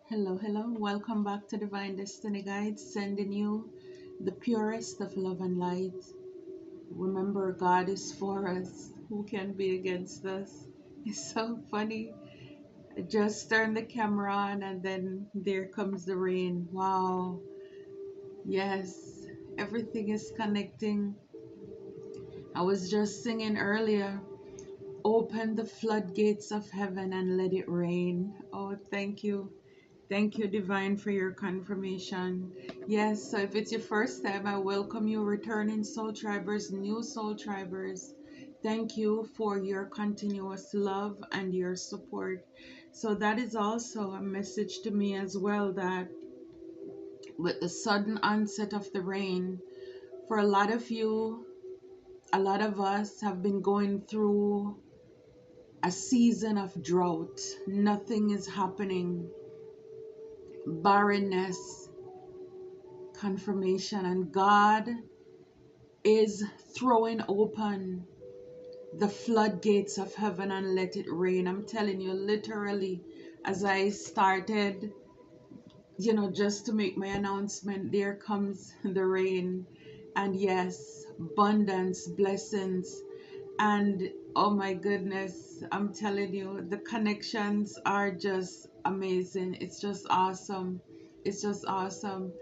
Hello, hello. Welcome back to Divine Destiny Guides, sending you the purest of love and light. Remember, God is for us. Who can be against us? It's so funny. I just turned the camera on and then there comes the rain. Wow. Yes, everything is connecting. I was just singing earlier. Open the floodgates of heaven and let it rain. Oh, thank you. Thank you, Divine, for your confirmation. Yes, so if it's your first time, I welcome you, returning soul tribers, new soul tribers. Thank you for your continuous love and your support. So, that is also a message to me as well that with the sudden onset of the rain, for a lot of you, a lot of us have been going through a season of drought. Nothing is happening, barrenness, confirmation, and God is throwing open the floodgates of heaven and let it rain. I'm telling you, literally, as I started, just to make my announcement, there comes the rain. And yes, abundance, blessings, and oh my goodness, I'm telling you, the connections are just amazing. It's just awesome. It's just awesome.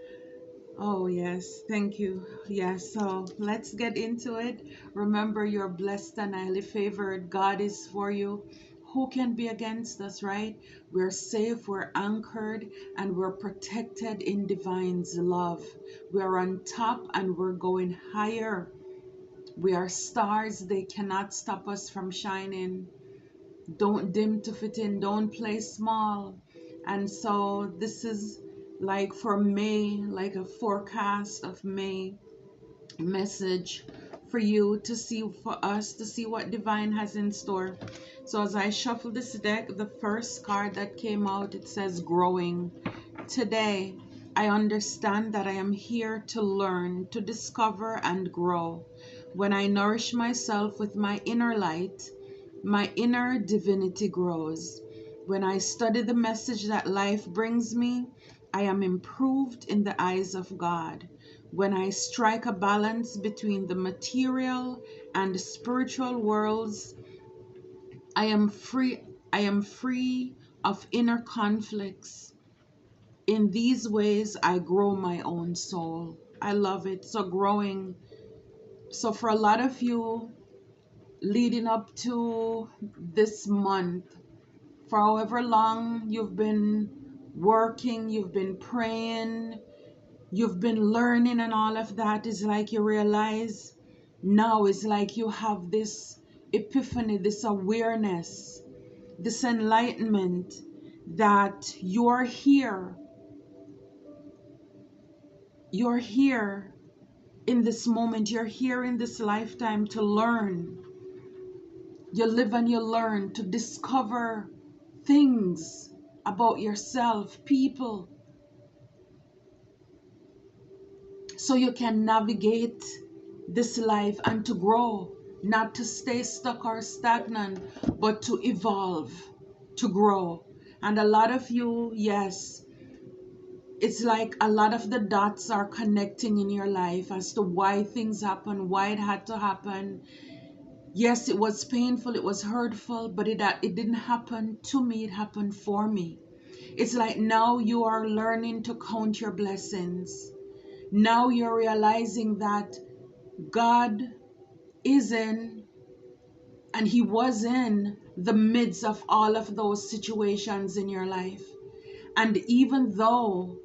Oh, yes. Thank you. Yes. So let's get into it. Remember, you're blessed and highly favored. God is for you. Who can be against us, right? We're safe, we're anchored, and we're protected in divine's love. We're on top and we're going higher. We are stars. They cannot stop us from shining. Don't dim to fit in, don't play small. And so this is like for May, like a forecast of May message for you to see, for us to see what divine has in store. So as I shuffle this deck, the first card that came out, it says growing. Today I understand that I am here to learn, to discover and grow. When I nourish myself with my inner light, my inner divinity grows. When I study the message that life brings me, I am improved in the eyes of God. When I strike a balance between the material and spiritual worlds, I am free. I am free of inner conflicts. In these ways, I grow my own soul. I love it. So growing. So for a lot of you, leading up to this month, for however long you've been working, you've been praying, you've been learning and all of that, is like you realize now is like you have this epiphany, this awareness, this enlightenment that you're here in this moment, you're here in this lifetime to learn. You live and you learn to discover things about yourself, people, so you can navigate this life and to grow, not to stay stuck or stagnant, but to evolve, to grow. And a lot of you, yes, it's like a lot of the dots are connecting in your life as to why things happen, why it had to happen. Yes, it was painful, it was hurtful, but it didn't happen to me, it happened for me. It's like now you are learning to count your blessings. Now you're realizing that God is in, and He was in the midst of all of those situations in your life. And even though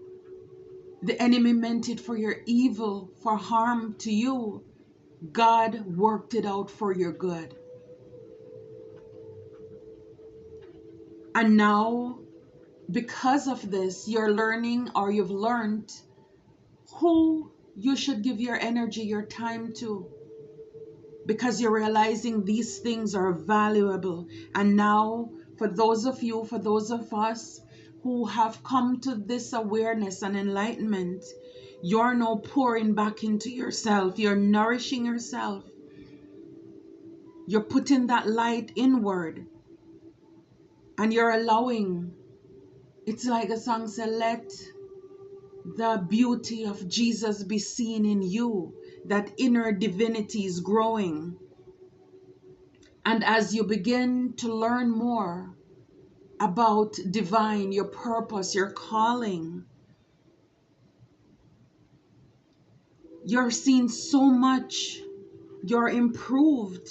the enemy meant it for your evil, for harm to you, God worked it out for your good. And now, because of this, you're learning, or you've learned, who you should give your energy, your time to, because you're realizing these things are valuable. And now, for those of you, for those of us who have come to this awareness and enlightenment, you're now pouring back into yourself. You're nourishing yourself. You're putting that light inward, and you're allowing It's like the song said, let the beauty of Jesus be seen in you. That inner divinity is growing. And as you begin to learn more about divine, your purpose, your calling, you're seeing so much. You're improved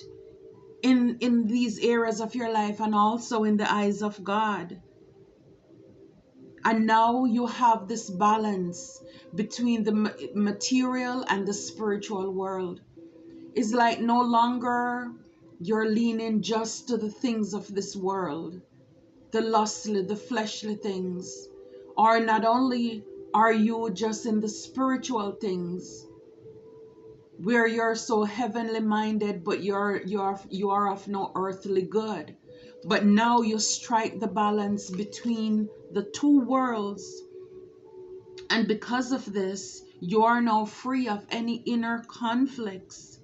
in these areas of your life and also in the eyes of God. And now you have this balance between the material and the spiritual world. It's like no longer you're leaning just to the things of this world, the lustly, the fleshly things. Or not only are you just in the spiritual things, where you're so heavenly minded, but you are of no earthly good. But now you strike the balance between the two worlds, and because of this, you are now free of any inner conflicts.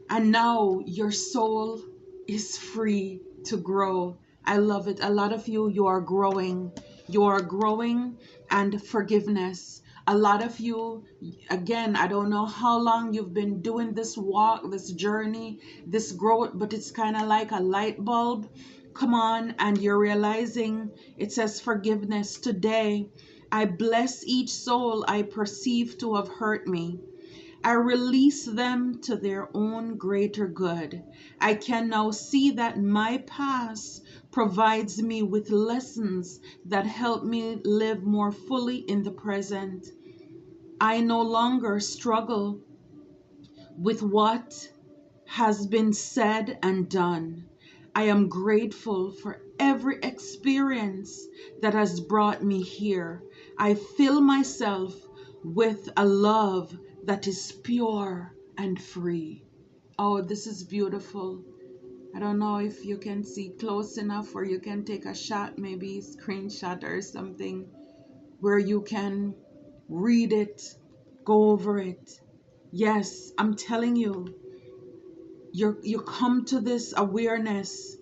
And now your soul is free to grow. I love it. A lot of you are growing. You are growing, and forgiveness. A lot of you, again, I don't know how long you've been doing this walk, this journey, this growth, but it's kind of like a light bulb. Come on, and you're realizing it says forgiveness today. I bless each soul I perceive to have hurt me. I release them to their own greater good. I can now see that my past provides me with lessons that help me live more fully in the present. I no longer struggle with what has been said and done. I am grateful for every experience that has brought me here. I fill myself with a love that is pure and free. Oh, this is beautiful. I don't know if you can see close enough, or you can take a shot, maybe screenshot or something, where you can read it, go over it. Yes, I'm telling you, you come to this awareness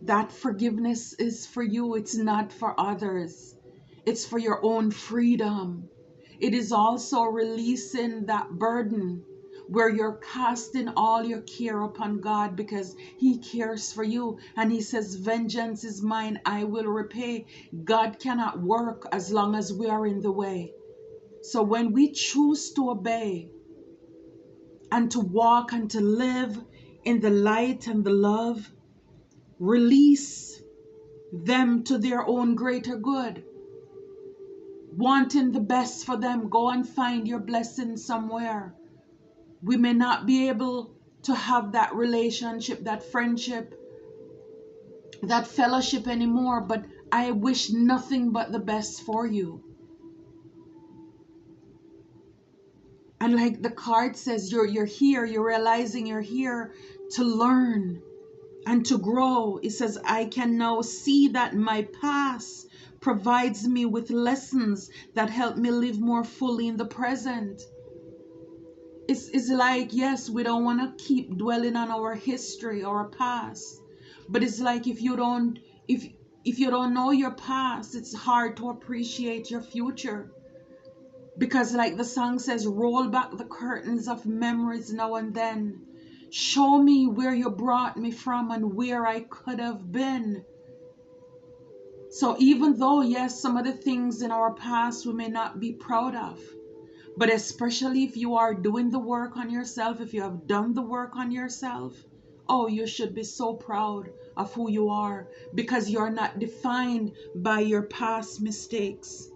that forgiveness is for you. It's not for others. It's for your own freedom. It is also releasing that burden where you're casting all your care upon God, because He cares for you. And He says, vengeance is mine, I will repay. God cannot work as long as we are in the way. So when we choose to obey and to walk and to live in the light and the love, release them to their own greater good. Wanting the best for them, go and find your blessing somewhere. We may not be able to have that relationship, that friendship, that fellowship anymore, but I wish nothing but the best for you. And like the card says, you're here, you're realizing you're here to learn and to grow. It says, I can now see that my past provides me with lessons that help me live more fully in the present. It's like, yes, we don't want to keep dwelling on our history or our past, but it's like if you don't know your past, it's hard to appreciate your future. Because like the song says, roll back the curtains of memories now and then. Show me where you brought me from and where I could have been. So even though, yes, some of the things in our past we may not be proud of, but especially if you are doing the work on yourself, if you have done the work on yourself, oh, you should be so proud of who you are, because you're not defined by your past mistakes.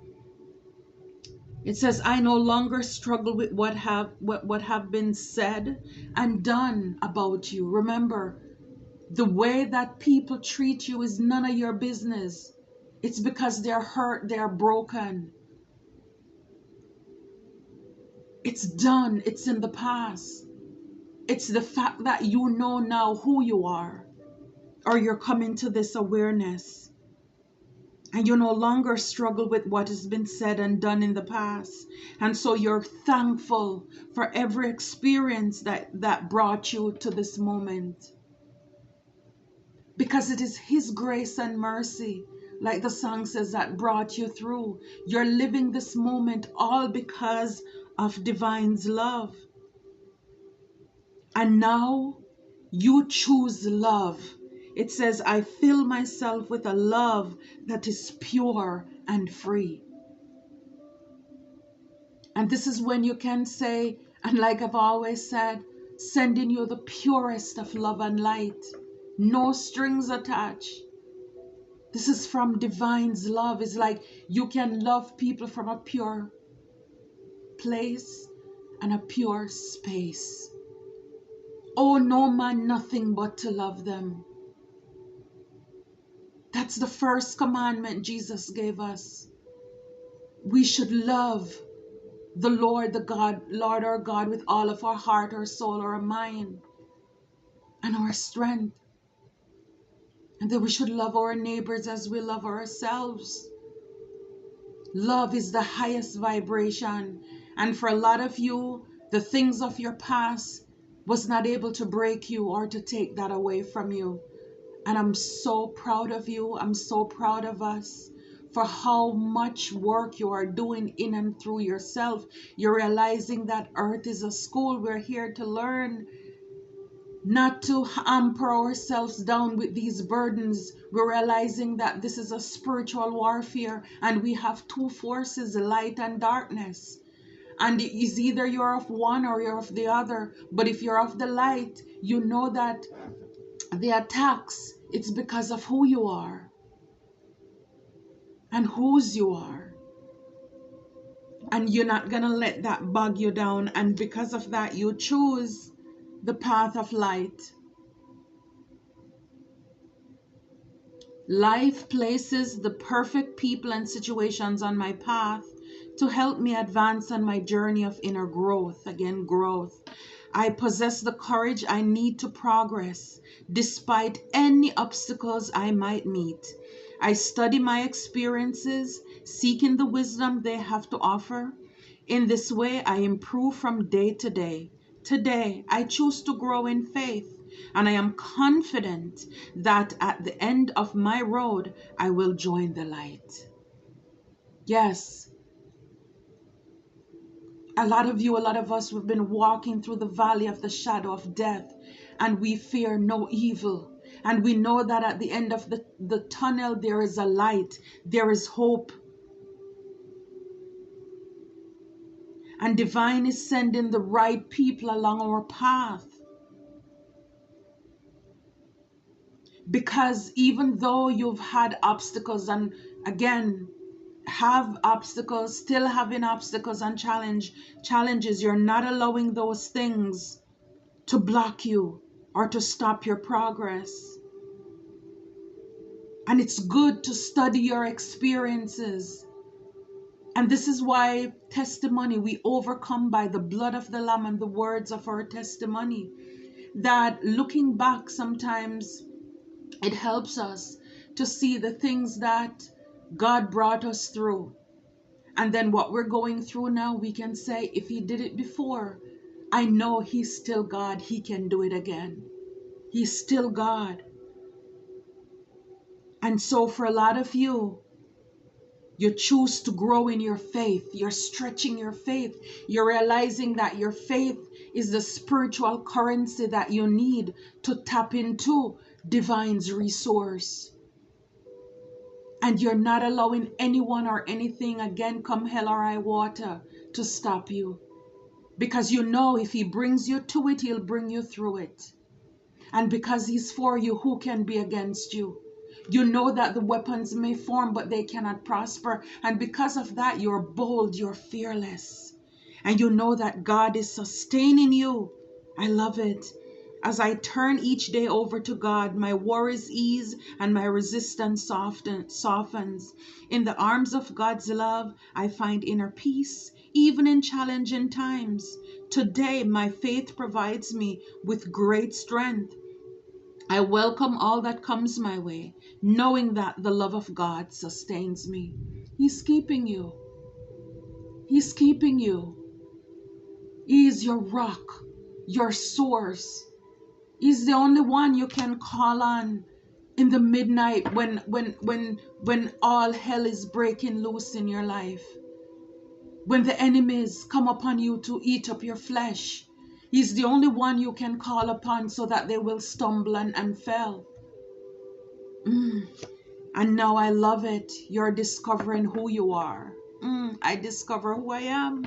It says, I no longer struggle with what have been said and done about you. Remember, the way that people treat you is none of your business. It's because they're hurt, they're broken. It's done, it's in the past. It's the fact that you know now who you are, or you're coming to this awareness. And you no longer struggle with what has been said and done in the past. And so you're thankful for every experience that brought you to this moment. Because it is His grace and mercy like the song says, that brought you through. You're living this moment all because of divine's love. And now you choose love. It says, I fill myself with a love that is pure and free. And this is when you can say, and like I've always said, sending you the purest of love and light. No strings attached. This is from divine's love. It's like you can love people from a pure place and a pure space. Oh, no man, nothing but to love them. That's the first commandment Jesus gave us. We should love the Lord our God with all of our heart, our soul, our mind, and our strength. And that we should love our neighbors as we love ourselves. Love is the highest vibration. And for a lot of you, the things of your past was not able to break you or to take that away from you. And I'm so proud of you. I'm so proud of us for how much work you are doing in and through yourself. You're realizing that earth is a school. We're here to learn, not to hamper ourselves down with these burdens. We're realizing that this is a spiritual warfare and we have two forces, light and darkness. And it's either you're of one or you're of the other. But if you're of the light, you know that the attacks, it's because of who you are and whose you are. And you're not going to let that bog you down. And because of that, you choose the path of light. Life places the perfect people and situations on my path to help me advance on my journey of inner growth. Again, growth. I possess the courage I need to progress despite any obstacles I might meet. I study my experiences, seeking the wisdom they have to offer. In this way, I improve from day to day. Today, I choose to grow in faith, and I am confident that at the end of my road, I will join the light. Yes, a lot of us, we've been walking through the valley of the shadow of death, and we fear no evil. And we know that at the end of the tunnel, there is a light, there is hope. And divine is sending the right people along our path. Because even though you've had obstacles, and again, have obstacles, still having obstacles and challenges, you're not allowing those things to block you or to stop your progress. And it's good to study your experiences. And this is why testimony, we overcome by the blood of the Lamb and the words of our testimony. That looking back, sometimes it helps us to see the things that God brought us through. And then what we're going through now, we can say, if He did it before, I know He's still God. He can do it again. He's still God. And so for a lot of you, you choose to grow in your faith. You're stretching your faith. You're realizing that your faith is the spiritual currency that you need to tap into divine's resource. And you're not allowing anyone or anything, again, come hell or high water, to stop you. Because you know if He brings you to it, He'll bring you through it. And because He's for you, who can be against you? You know that the weapons may form, but they cannot prosper. And because of that, you're bold, you're fearless. And you know that God is sustaining you. I love it. As I turn each day over to God, my worries ease and my resistance softens. In the arms of God's love, I find inner peace, even in challenging times. Today, my faith provides me with great strength. I welcome all that comes my way, knowing that the love of God sustains me. He's keeping you. He's keeping you. He is your rock, your source. He's the only one you can call on in the midnight when all hell is breaking loose in your life, when the enemies come upon you to eat up your flesh. He's the only one you can call upon so that they will stumble and fail. And now I love it. You're discovering who you are. I discover who I am.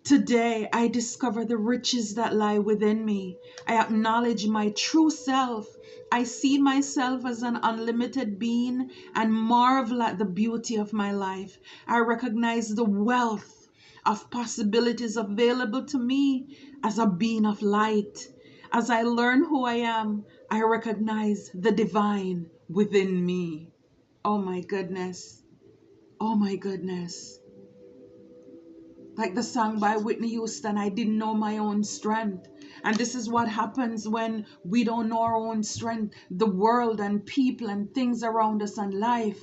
Today, I discover the riches that lie within me. I acknowledge my true self. I see myself as an unlimited being and marvel at the beauty of my life. I recognize the wealth of possibilities available to me as a being of light. As I learn who I am, I recognize the divine within me. Oh my goodness. Oh my goodness. Like the song by Whitney Houston, I didn't know my own strength. And this is what happens when we don't know our own strength. The world and people and things around us and life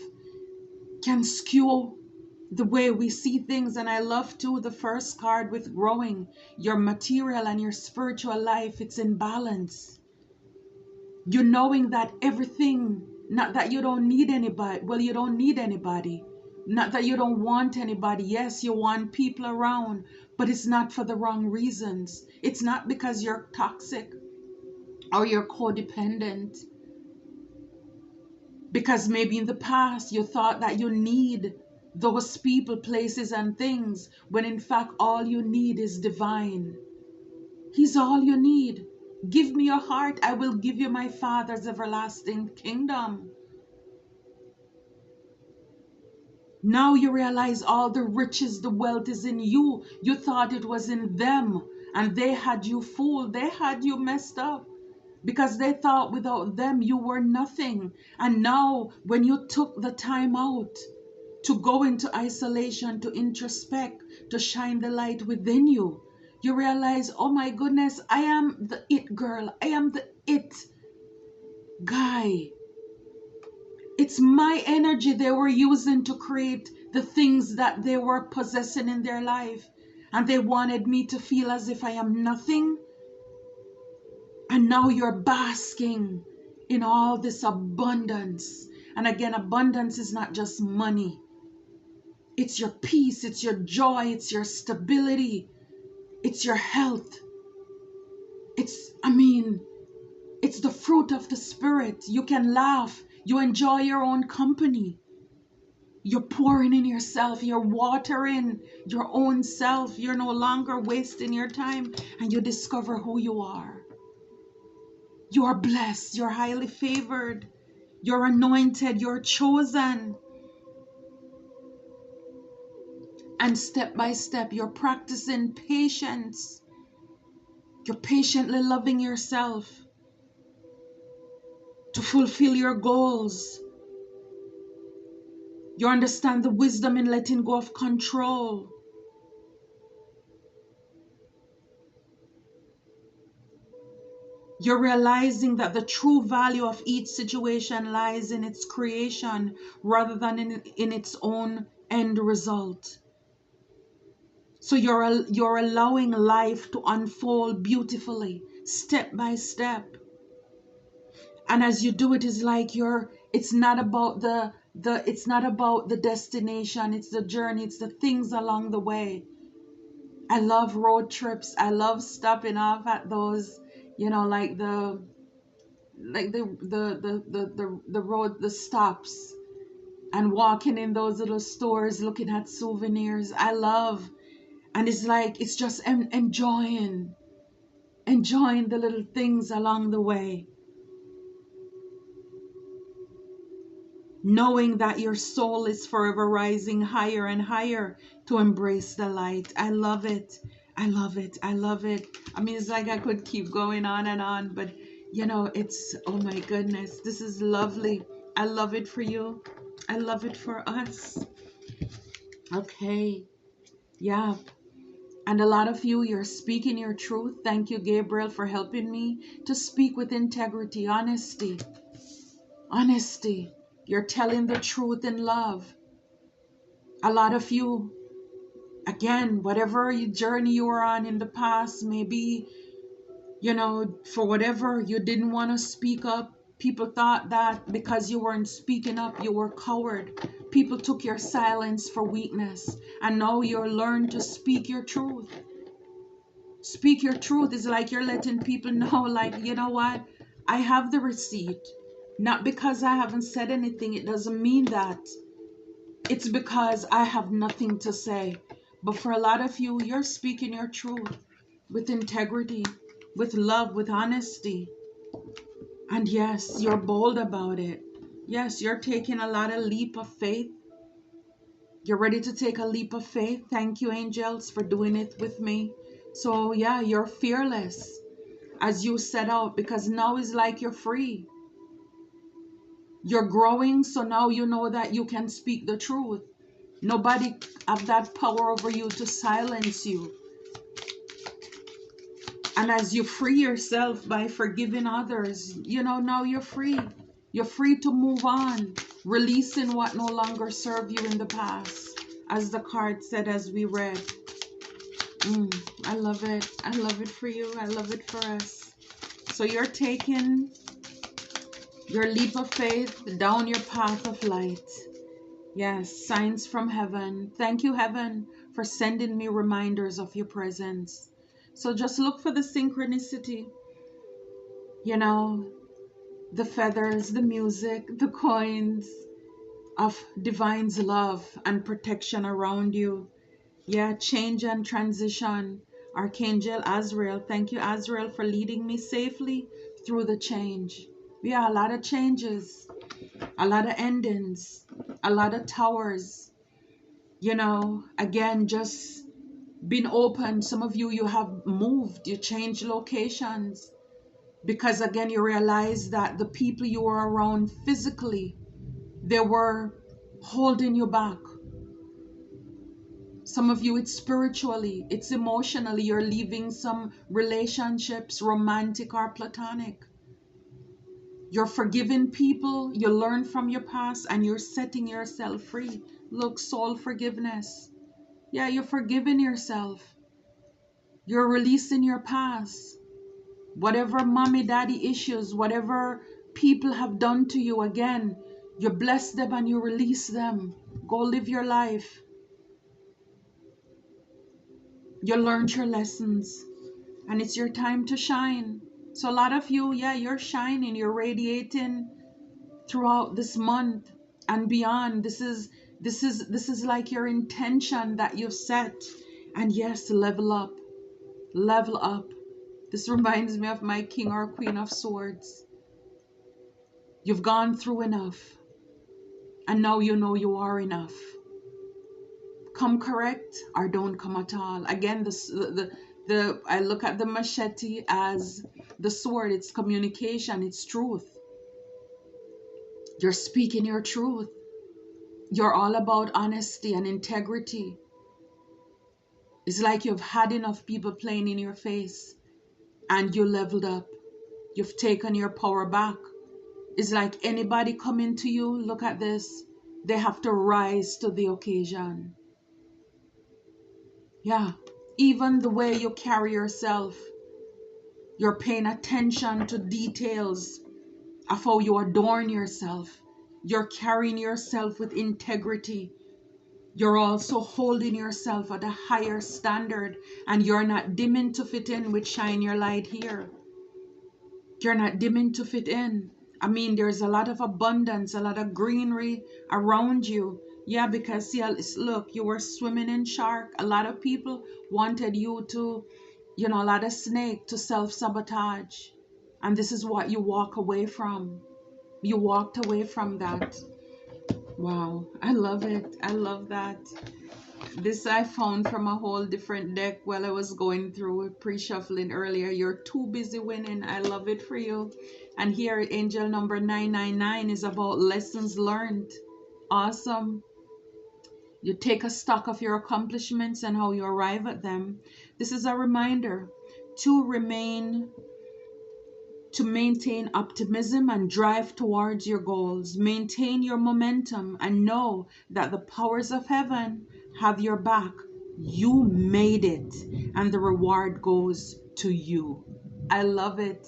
can skew the way we see things. And I love too the first card with growing. Your material and your spiritual life, it's in balance. You're knowing that everything, not that you don't need anybody. Well, you don't need anybody. Not that you don't want anybody. Yes, you want people around, but it's not for the wrong reasons. It's not because you're toxic or you're codependent. Because maybe in the past you thought that you need those people, places, and things, when in fact all you need is divine. He's all you need. Give me your heart, I will give you my Father's everlasting kingdom. Now you realize all the riches, the wealth is in you. You thought it was in them, and they had you fooled. They had you messed up because they thought without them you were nothing. And now when you took the time out to go into isolation, to introspect, to shine the light within you, you realize, oh my goodness, I am the it girl. I am the it guy. It's my energy they were using to create the things that they were possessing in their life. And they wanted me to feel as if I am nothing. And now you're basking in all this abundance. And again, abundance is not just money. It's your peace, it's your joy, it's your stability, it's your health. It's the fruit of the Spirit. You can laugh. You enjoy your own company. You're pouring in yourself. You're watering your own self. You're no longer wasting your time, and you discover who you are. You are blessed. You're highly favored. You're anointed. You're chosen. And step by step, you're practicing patience. You're patiently loving yourself to fulfill your goals. You understand the wisdom in letting go of control. You're realizing that the true value of each situation lies in its creation rather than in its own end result. So you're allowing life to unfold beautifully, step by step. And as you do it, it's like it's not about it's not about the destination, it's the journey, it's the things along the way. I love road trips. I love stopping off at those, like the road, the stops, and walking in those little stores looking at souvenirs. I love, and it's like it's just enjoying the little things along the way. Knowing that your soul is forever rising higher and higher to embrace the light. I love it. I love it. I love it. It's like I could keep going on and on, but it's, oh my goodness, this is lovely. I love it for you. I love it for us. Okay. Yeah. And a lot of you're speaking your truth. Thank you, Gabriel, for helping me to speak with integrity, honesty. Honesty. You're telling the truth in love. A lot of you, again, whatever journey you were on in the past, maybe, for whatever, you didn't want to speak up. People thought that because you weren't speaking up, you were coward. People took your silence for weakness. And now you're learned to speak your truth. Speak your truth is like you're letting people know, like, you know what? I have the receipt. Not because I haven't said anything. It doesn't mean that. It's because I have nothing to say. But for a lot of you, you're speaking your truth with integrity, with love, with honesty. And yes, you're bold about it. Yes, you're taking a lot of leap of faith. You're ready to take a leap of faith. Thank you, angels, for doing it with me. So yeah, you're fearless as you set out, because now it's like you're free. You're growing, so now you know that you can speak the truth. Nobody have that power over you to silence you. And as you free yourself by forgiving others, you know, now you're free. You're free to move on, releasing what no longer served you in the past. As the card said, as we read. I love it. I love it for you. I love it for us. So you're taking your leap of faith down your path of light. Yes, signs from heaven. Thank you, heaven, for sending me reminders of your presence. So just look for the synchronicity. You know, the feathers, the music, the coins of divine's love and protection around you. Yeah, change and transition. Archangel Azrael, thank you, Azrael, for leading me safely through the change. Yeah, a lot of changes, a lot of endings, a lot of towers. You know, again, just being open. Some of you, you have moved, you changed locations. Because again, you realize that the people you were around physically, they were holding you back. Some of you, it's spiritually, it's emotionally. You're leaving some relationships, romantic or platonic. You're forgiving people, you learn from your past, and you're setting yourself free. Look, soul forgiveness. Yeah, you're forgiving yourself. You're releasing your past. Whatever mommy, daddy issues, whatever people have done to you, again, you bless them and you release them. Go live your life. You learned your lessons and it's your time to shine. So a lot of you, yeah, you're shining, you're radiating throughout this month and beyond. This is like your intention that you've set. And yes, level up. Level up. This reminds me of my King or Queen of Swords. You've gone through enough. And now you know you are enough. Come correct or don't come at all. Again, I look at the machete as the sword. It's communication. It's truth. You're speaking your truth. You're all about honesty and integrity. It's like you've had enough people playing in your face and you leveled up. You've taken your power back. It's like anybody coming to you, look at this, they have to rise to the occasion. Yeah, even the way you carry yourself, you're paying attention to details of how you adorn yourself. You're carrying yourself with integrity. You're also holding yourself at a higher standard, and you're not dimming to fit in with shine your light here. You're not dimming to fit in. I mean, there's a lot of abundance, a lot of greenery around you. Yeah, because see, look, you were swimming in shark. A lot of people wanted you to, a lot of snake to self-sabotage. And this is what you walk away from. You walked away from that. Wow, I love it. I love that. This I found from a whole different deck while I was going through it, pre-shuffling earlier. You're too busy winning. I love it for you. And here, angel number 999 is about lessons learned. Awesome. You take a stock of your accomplishments and how you arrive at them. This is a reminder to maintain optimism and drive towards your goals. Maintain your momentum and know that the powers of heaven have your back. You made it and the reward goes to you. I love it.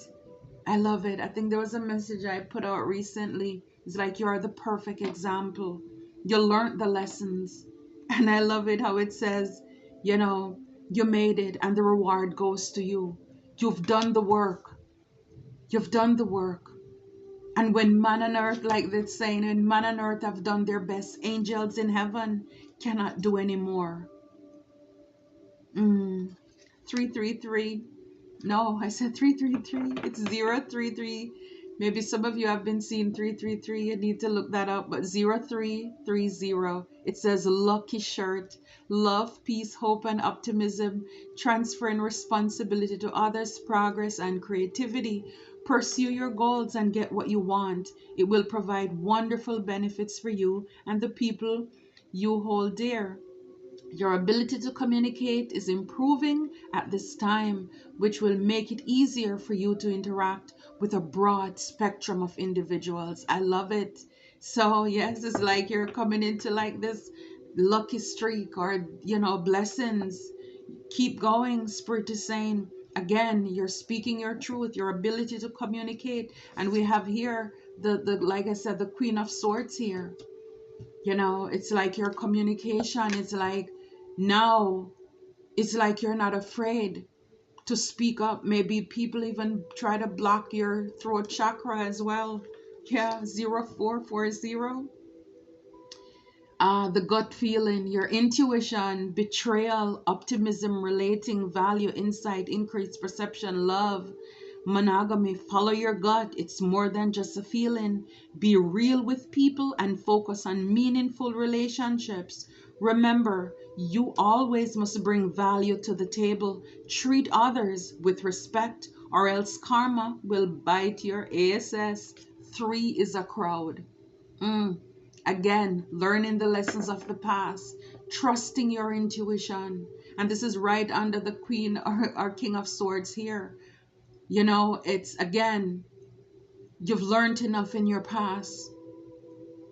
I love it. I think there was a message I put out recently. It's like you're the perfect example. You learned the lessons. And I love it how it says, you know, you made it and the reward goes to you. You've done the work. You've done the work. And when man and earth, like this saying, when man and earth have done their best, angels in heaven cannot do any more. 333. No, I said 333. It's 033. Maybe some of you have been seeing 333. You need to look that up. But 0330. It says lucky shirt. Love, peace, hope, and optimism. Transferring responsibility to others, progress, and creativity. Pursue your goals and get what you want. It will provide wonderful benefits for you and the people you hold dear. Your ability to communicate is improving at this time, which will make it easier for you to interact with a broad spectrum of individuals. I love it. So, yes, it's like you're coming into like this lucky streak or, blessings. Keep going, Spirit is saying. Again, you're speaking your truth, your ability to communicate. And we have here the like I said, the Queen of Swords here. It's like your communication. It's like now it's like you're not afraid to speak up. Maybe people even try to block your throat chakra as well. Yeah, 0440. The gut feeling, your intuition, betrayal, optimism, relating, value, insight, increased perception, love, monogamy. Follow your gut. It's more than just a feeling. Be real with people and focus on meaningful relationships. Remember, you always must bring value to the table. Treat others with respect, or else karma will bite your ass. 3 is a crowd. Again, learning the lessons of the past, trusting your intuition. And this is right under the Queen or King of Swords here. It's again, you've learned enough in your past.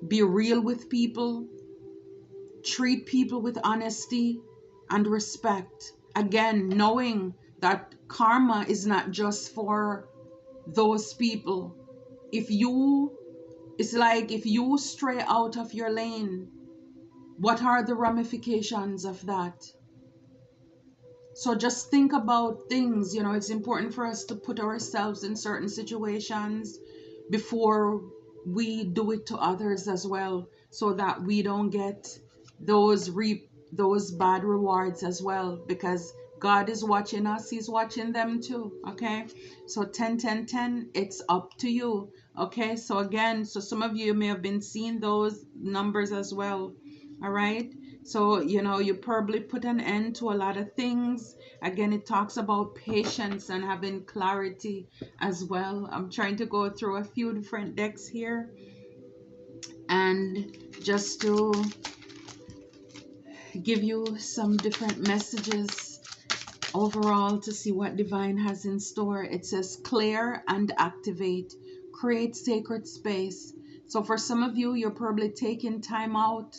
Be real with people. Treat people with honesty and respect. Again, knowing that karma is not just for those people. It's like if you stray out of your lane, what are the ramifications of that? So just think about things. It's important for us to put ourselves in certain situations before we do it to others as well, so that we don't get reap those bad rewards as well, because God is watching us. He's watching them too. Okay, so 10 10 10, it's up to you. Okay, so again, so some of you may have been seeing those numbers as well. All right, so you probably put an end to a lot of things. Again, it talks about patience and having clarity as well. I'm trying to go through a few different decks here and just to give you some different messages overall to see what divine has in store. It says clear and activate, create sacred space. So for some of you, you're probably taking time out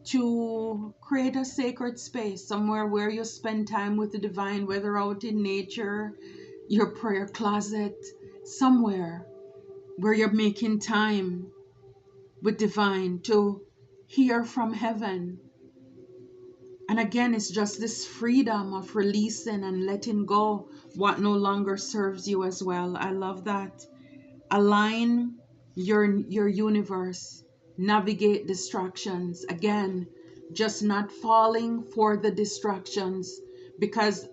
to create a sacred space, somewhere where you spend time with the divine, whether out in nature, your prayer closet, somewhere where you're making time with divine to hear from heaven. And again, it's just this freedom of releasing and letting go what no longer serves you as well. I love that. Align your universe. Navigate distractions. Again, just not falling for the distractions, because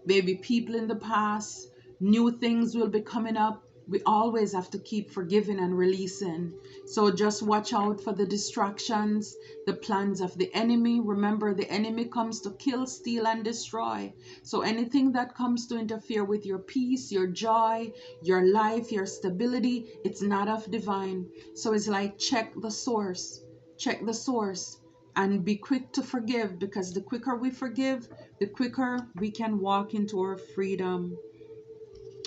maybe people in the past, new things will be coming up. We always have to keep forgiving and releasing. So just watch out for the distractions, the plans of the enemy. Remember, the enemy comes to kill, steal, and destroy. So anything that comes to interfere with your peace, your joy, your life, your stability, it's not of divine. So it's like, check the source. Check the source. And be quick to forgive, because the quicker we forgive, the quicker we can walk into our freedom.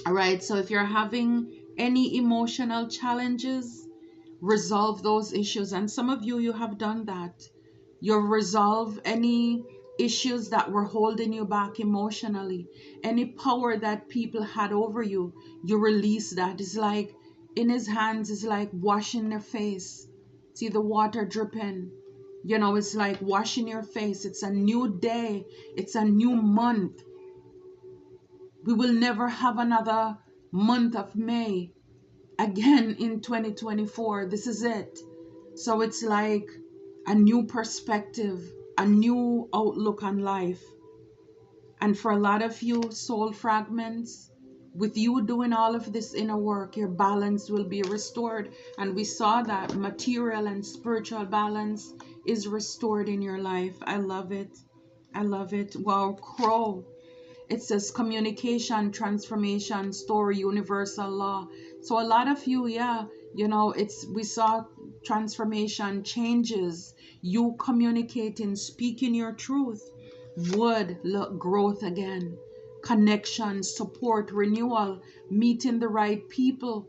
All right, so if you're having any emotional challenges, resolve those issues. And some of you have done that. You've resolved any issues that were holding you back emotionally, any power that people had over you, you release that. It's like in his hands is like washing their face. See the water dripping. It's like washing your face. It's a new day. It's a new month. We will never have another month of May again in 2024. This is it. So it's like a new perspective, a new outlook on life. And for a lot of you soul fragments, with you doing all of this inner work, your balance will be restored. And we saw that material and spiritual balance is restored in your life. I love it. I love it. Wow, Crow. It says communication, transformation, story, universal law. So a lot of you, yeah, we saw transformation, changes, you communicating, speaking your truth, would look growth again, connection, support, renewal, meeting the right people,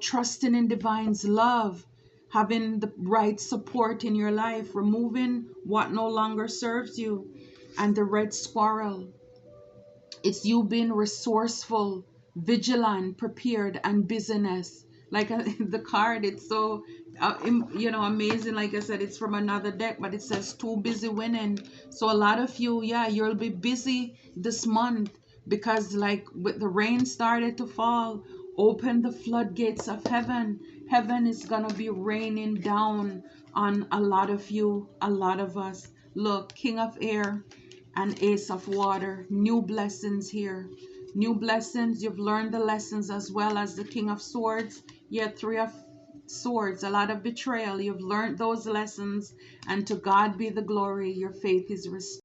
trusting in divine's love, having the right support in your life, removing what no longer serves you. And the red squirrel, it's you being resourceful, vigilant, prepared, and busyness. Like the card, it's so, amazing. Like I said, it's from another deck, but it says too busy winning. So a lot of you, yeah, you'll be busy this month because like with the rain started to fall, open the floodgates of heaven. Heaven is going to be raining down on a lot of you, a lot of us. Look, King of Air and Ace of Water, new blessings here. New blessings. You've learned the lessons as well as the King of Swords. Yet Three of Swords, a lot of betrayal. You've learned those lessons, and to God be the glory. Your faith is restored.